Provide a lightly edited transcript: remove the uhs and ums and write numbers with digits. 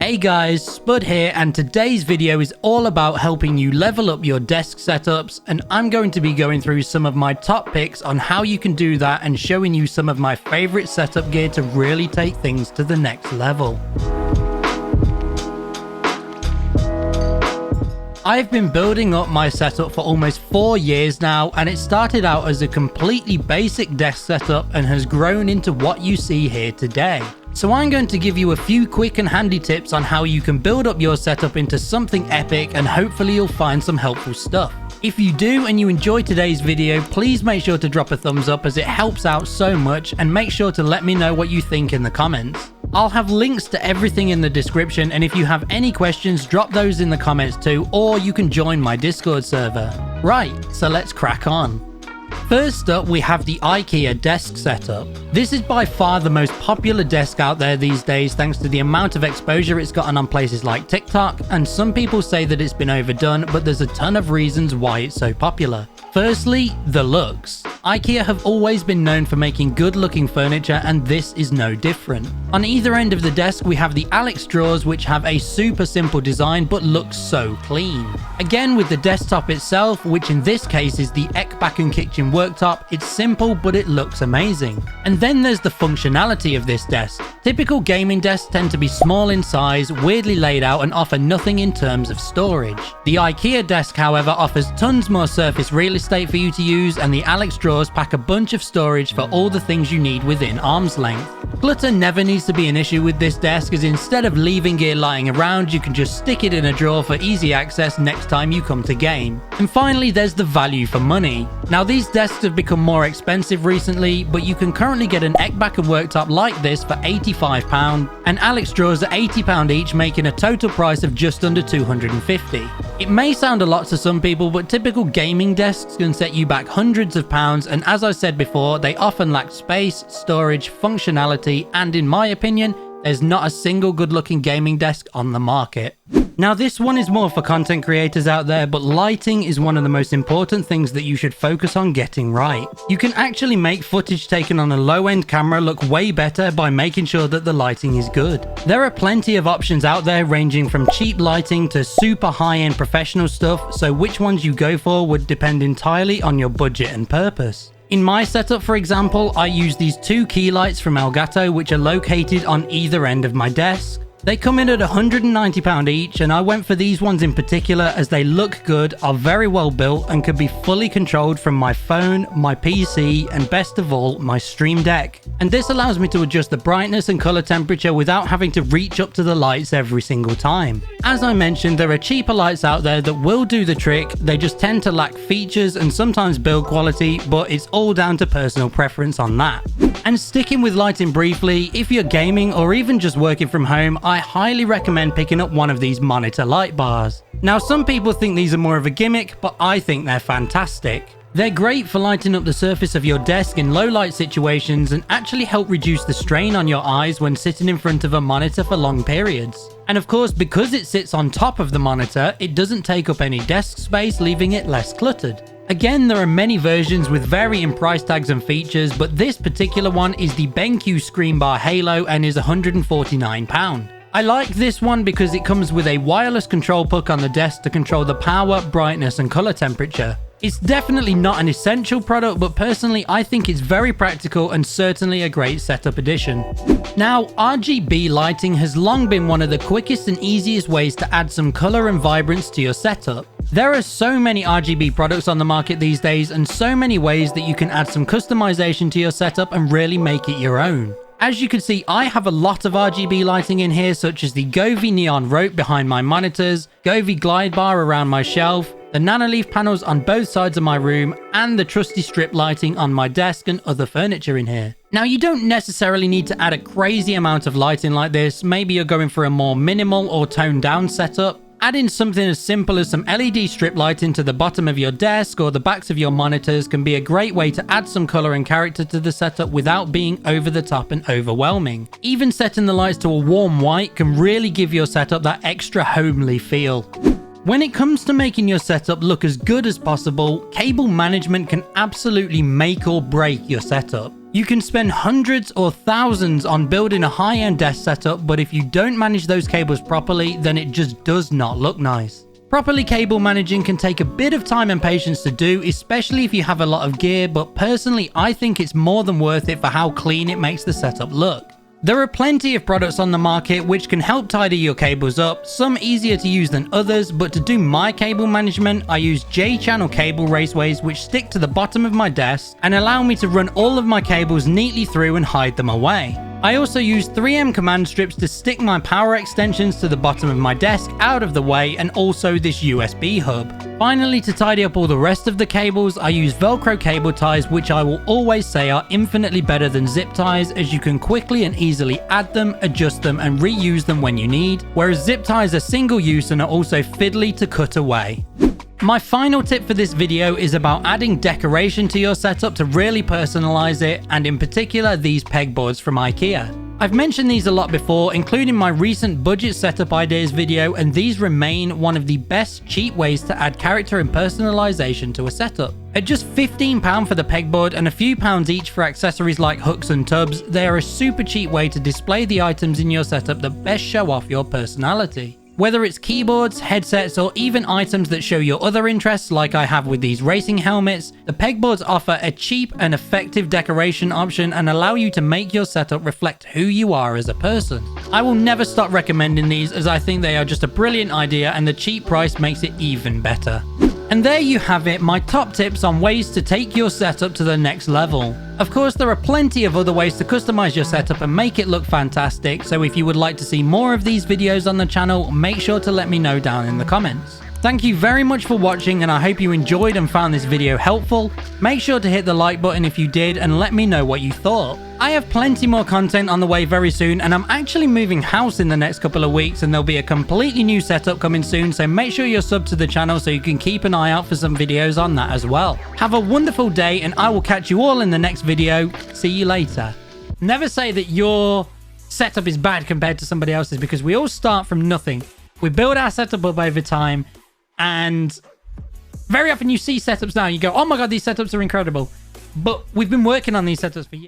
Hey guys, SPudd here, and today's video is all about helping you level up your desk setups, and I'm going to be going through some of my top picks on how you can do that and showing you some of my favorite setup gear to really take things to the next level. I've been building up my setup for almost 4 years now, and it started out as a completely basic desk setup and has grown into what you see here today. So I'm going to give you a few quick and handy tips on how you can build up your setup into something epic, and hopefully you'll find some helpful stuff. If you do and you enjoy today's video, please make sure to drop a thumbs up as it helps out so much, and make sure to let me know what you think in the comments. I'll have links to everything in the description, and if you have any questions, drop those in the comments too, or you can join my Discord server. Right, so let's crack on. First up, we have the IKEA desk setup. This is by far the most popular desk out there these days thanks to the amount of exposure it's gotten on places like TikTok, and some people say that it's been overdone, but there's a ton of reasons why it's so popular. Firstly, the looks. IKEA have always been known for making good looking furniture, and this is no different. On either end of the desk we have the Alex drawers, which have a super simple design but look so clean. Again with the desktop itself, which in this case is the Ekbakken kitchen worktop, it's simple but it looks amazing. And then there's the functionality of this desk. Typical gaming desks tend to be small in size, weirdly laid out, and offer nothing in terms of storage. The IKEA desk however offers tons more surface real estate for you to use, and the Alex drawers pack a bunch of storage for all the things you need within arm's length. Clutter never needs to be an issue with this desk, as instead of leaving gear lying around, you can just stick it in a drawer for easy access next time you come to game. And finally, there's the value for money. Now these desks have become more expensive recently, but you can currently get an Ekbakken worktop like this for £85, and Alex drawers are £80 each, making a total price of just under £250. It may sound a lot to some people, but typical gaming desks can set you back hundreds of pounds, and as I said before, they often lack space, storage, functionality, and in my opinion, there's not a single good looking gaming desk on the market. Now this one is more for content creators out there, but lighting is one of the most important things that you should focus on getting right. You can actually make footage taken on a low-end camera look way better by making sure that the lighting is good. There are plenty of options out there ranging from cheap lighting to super high-end professional stuff, so which ones you go for would depend entirely on your budget and purpose. In my setup, for example, I use these two key lights from Elgato, which are located on either end of my desk. They come in at £190 each, and I went for these ones in particular as they look good, are very well built, and can be fully controlled from my phone, my PC, and best of all, my Stream Deck. And this allows me to adjust the brightness and color temperature without having to reach up to the lights every single time. As I mentioned, there are cheaper lights out there that will do the trick, they just tend to lack features and sometimes build quality, but it's all down to personal preference on that. And sticking with lighting briefly, if you're gaming or even just working from home, I highly recommend picking up one of these monitor light bars. Now some people think these are more of a gimmick, but I think they're fantastic. They're great for lighting up the surface of your desk in low light situations and actually help reduce the strain on your eyes when sitting in front of a monitor for long periods. And of course, because it sits on top of the monitor, it doesn't take up any desk space, leaving it less cluttered. Again, there are many versions with varying price tags and features, but this particular one is the BenQ Screen Bar Halo and is £149. I like this one because it comes with a wireless control puck on the desk to control the power, brightness, and color temperature. It's definitely not an essential product, but personally I think it's very practical and certainly a great setup addition. Now, RGB lighting has long been one of the quickest and easiest ways to add some color and vibrance to your setup. There are so many RGB products on the market these days, and so many ways that you can add some customization to your setup and really make it your own. As you can see, I have a lot of RGB lighting in here, such as the Govee neon rope behind my monitors, Govee glide bar around my shelf, the Nanoleaf panels on both sides of my room, and the trusty strip lighting on my desk and other furniture in here. Now you don't necessarily need to add a crazy amount of lighting like this. Maybe you're going for a more minimal or toned down setup. Add in something as simple as some LED strip lighting to the bottom of your desk or the backs of your monitors can be a great way to add some color and character to the setup without being over the top and overwhelming. Even setting the lights to a warm white can really give your setup that extra homely feel. When it comes to making your setup look as good as possible, cable management can absolutely make or break your setup. You can spend hundreds or thousands on building a high-end desk setup, but if you don't manage those cables properly, then it just does not look nice. Properly cable managing can take a bit of time and patience to do, especially if you have a lot of gear, but personally I think it's more than worth it for how clean it makes the setup look. There are plenty of products on the market which can help tidy your cables up, some easier to use than others, but to do my cable management, I use J-channel cable raceways which stick to the bottom of my desk and allow me to run all of my cables neatly through and hide them away. I also use 3M command strips to stick my power extensions to the bottom of my desk out of the way, and also this USB hub. Finally, to tidy up all the rest of the cables, I use Velcro cable ties, which I will always say are infinitely better than zip ties, as you can quickly and easily add them, adjust them and reuse them when you need, whereas zip ties are single use and are also fiddly to cut away. My final tip for this video is about adding decoration to your setup to really personalize it, and in particular these pegboards from IKEA. I've mentioned these a lot before, including my recent budget setup ideas video, and these remain one of the best cheap ways to add character and personalization to a setup. At just £15 for the pegboard and a few pounds each for accessories like hooks and tubs, they are a super cheap way to display the items in your setup that best show off your personality. Whether it's keyboards, headsets, or even items that show your other interests like I have with these racing helmets, the pegboards offer a cheap and effective decoration option and allow you to make your setup reflect who you are as a person. I will never stop recommending these, as I think they are just a brilliant idea and the cheap price makes it even better. And there you have it, my top tips on ways to take your setup to the next level. Of course, there are plenty of other ways to customize your setup and make it look fantastic, so if you would like to see more of these videos on the channel, make sure to let me know down in the comments. Thank you very much for watching, and I hope you enjoyed and found this video helpful. Make sure to hit the like button if you did and let me know what you thought. I have plenty more content on the way very soon, and I'm actually moving house in the next couple of weeks, and there'll be a completely new setup coming soon, so make sure you're subbed to the channel so you can keep an eye out for some videos on that as well. Have a wonderful day, and I will catch you all in the next video. See you later. Never say that your setup is bad compared to somebody else's, because we all start from nothing. We build our setup up over time, and very often you see setups now and you go, oh my god, these setups are incredible. But we've been working on these setups for years.